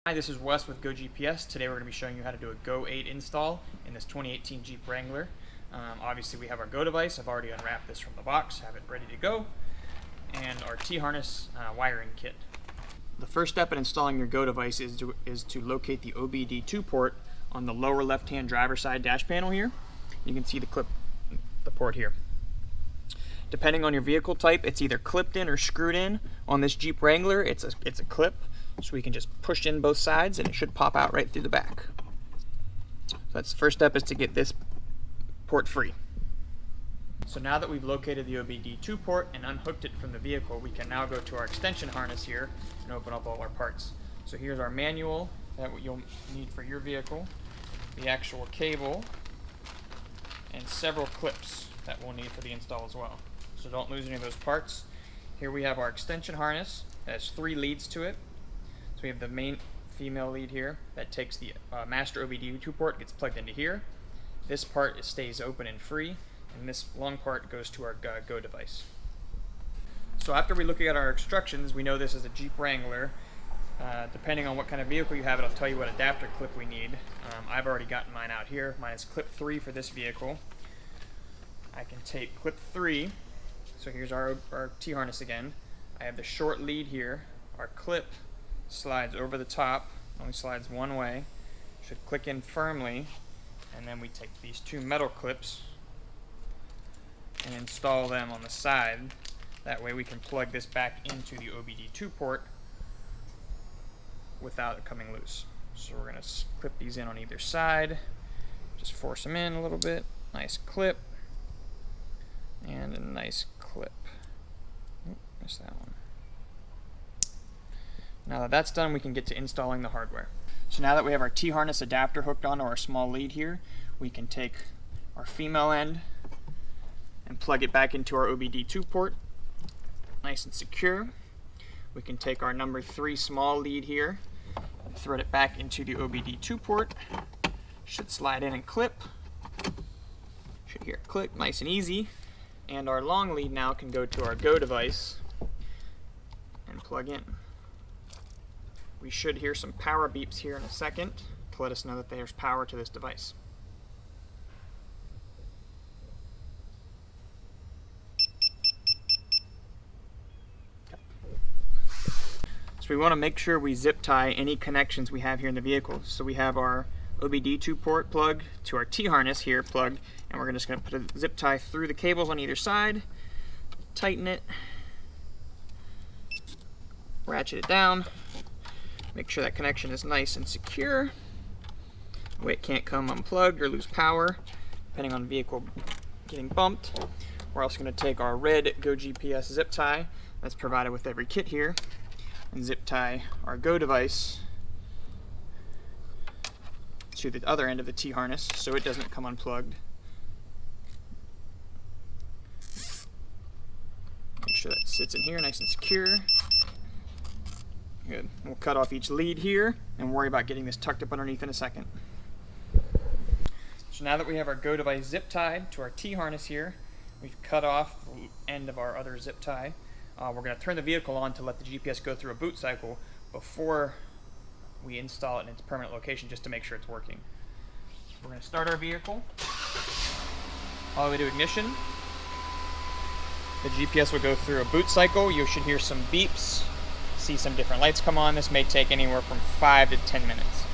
Hi, this is Wes with GoGPS. Today we're going to be showing you how to do a Go 8 install in this 2018 Jeep Wrangler. Obviously we have our Go device. I've already unwrapped this from the box, have it ready to go, and our T-harness wiring kit. The first step in installing your Go device is to locate the OBD2 port on the lower left-hand driver's side dash panel here. You can see the port here. Depending on your vehicle type, it's either clipped in or screwed in. On this Jeep Wrangler, it's a clip. So we can just push in both sides and it should pop out right through the back. So that's the first step, is to get this port free. So now that we've located the OBD2 port and unhooked it from the vehicle, we can now go to our extension harness here and open up all our parts. So here's our manual that you'll need for your vehicle, the actual cable, and several clips that we'll need for the install as well. So don't lose any of those parts. Here we have our extension harness. It has 3 leads to it. We have the main female lead here that takes the master OBD2 port, gets plugged into here. This part stays open and free, and this long part goes to our Go device. So after we look at our instructions, we know this is a Jeep Wrangler. Depending on what kind of vehicle you have, it'll tell you what adapter clip we need. I've already gotten mine out here. Mine is clip 3 for this vehicle. I can take clip 3, so here's our T-harness again. I have the short lead here. Our clip slides over the top, only slides one way, should click in firmly, and then we take these 2 metal clips and install them on the side. That way we can plug this back into the OBD2 port without it coming loose. So we're going to clip these in on either side, just force them in a little bit, nice clip, and a nice clip. Oop, missed that one. Now that that's done, we can get to installing the hardware. So now that we have our T-harness adapter hooked onto our small lead here, we can take our female end and plug it back into our OBD2 port, nice and secure. We can take our number 3 small lead here and thread it back into the OBD2 port. Should slide in and clip. Should hear it click, nice and easy. And our long lead now can go to our Go device and plug in. We should hear some power beeps here in a second to let us know that there's power to this device. So we want to make sure we zip tie any connections we have here in the vehicle. So we have our OBD2 port plug to our T-harness here plugged, and we're just going to put a zip tie through the cables on either side, tighten it, ratchet it down. Make sure that connection is nice and secure. That way it can't come unplugged or lose power, depending on the vehicle getting bumped. We're also going to take our red GoGPS zip tie that's provided with every kit here and zip tie our Go device to the other end of the T-harness so it doesn't come unplugged. Make sure that sits in here nice and secure. Good. We'll cut off each lead here and worry about getting this tucked up underneath in a second. So now that we have our Go device zip tied to our T-harness here, we've cut off the end of our other zip tie. We're going to turn the vehicle on to let the GPS go through a boot cycle before we install it in its permanent location, just to make sure it's working. We're going to start our vehicle all the way to ignition. The GPS will go through a boot cycle. You should hear some beeps, see some different lights come on. This may take anywhere from 5 to 10 minutes.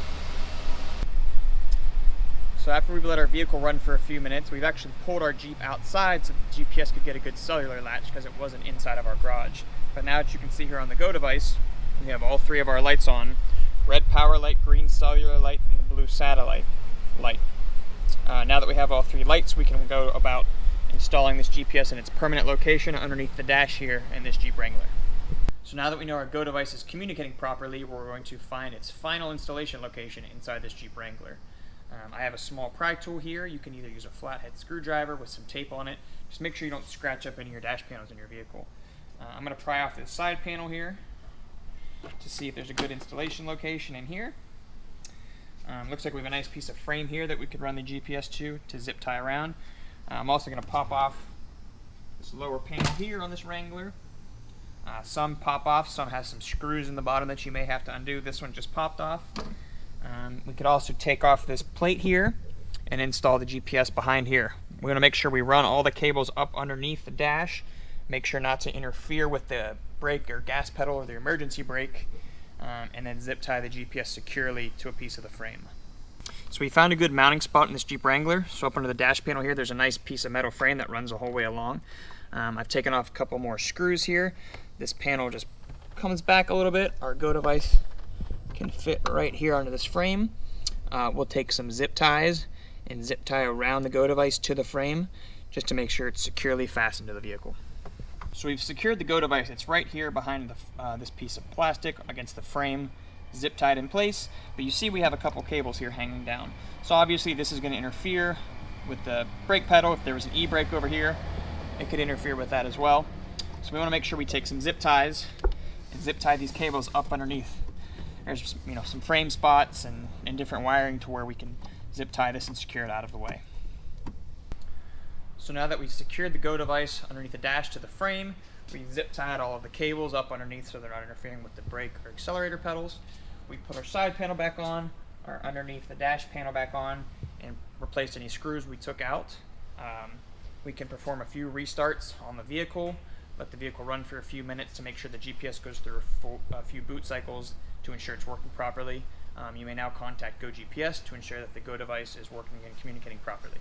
So after we've let our vehicle run for a few minutes, we've actually pulled our Jeep outside so the GPS could get a good cellular latch because it wasn't inside of our garage. But now that you can see here on the Go device, we have all 3 of our lights on. Red power light, green cellular light, and the blue satellite light. Now that we have all 3 lights, we can go about installing this GPS in its permanent location underneath the dash here in this Jeep Wrangler. So now that we know our Go device is communicating properly, we're going to find its final installation location inside this Jeep Wrangler. I have a small pry tool here. You can either use a flathead screwdriver with some tape on it. Just make sure you don't scratch up any of your dash panels in your vehicle. I'm going to pry off this side panel here to see if there's a good installation location in here. Looks like we have a nice piece of frame here that we could run the GPS to zip tie around. I'm also going to pop off this lower panel here on this Wrangler. Some pop off, some has some screws in the bottom that you may have to undo. This one just popped off. We could also take off this plate here and install the GPS behind here. We're going to make sure we run all the cables up underneath the dash, make sure not to interfere with the brake or gas pedal or the emergency brake, and then zip tie the GPS securely to a piece of the frame. So we found a good mounting spot in this Jeep Wrangler. So up under the dash panel here, there's a nice piece of metal frame that runs the whole way along. I've taken off a couple more screws here. This panel just comes back a little bit. Our Go device can fit right here under this frame. We'll take some zip ties and zip tie around the Go device to the frame just to make sure it's securely fastened to the vehicle. So we've secured the Go device. It's right here behind this piece of plastic against the frame, zip tied in place, but you see we have a couple cables here hanging down. So obviously this is going to interfere with the brake pedal. If there was an e-brake over here, it could interfere with that as well. So we want to make sure we take some zip ties and zip tie these cables up underneath. There's some frame spots and different wiring to where we can zip tie this and secure it out of the way. So now that we've secured the Go device underneath the dash to the frame, we zip tied all of the cables up underneath so they're not interfering with the brake or accelerator pedals. We put our side panel back on, our underneath the dash panel back on, and replaced any screws we took out. We can perform a few restarts on the vehicle, let the vehicle run for a few minutes to make sure the GPS goes through a few boot cycles to ensure it's working properly. You may now contact GoGPS to ensure that the Go device is working and communicating properly.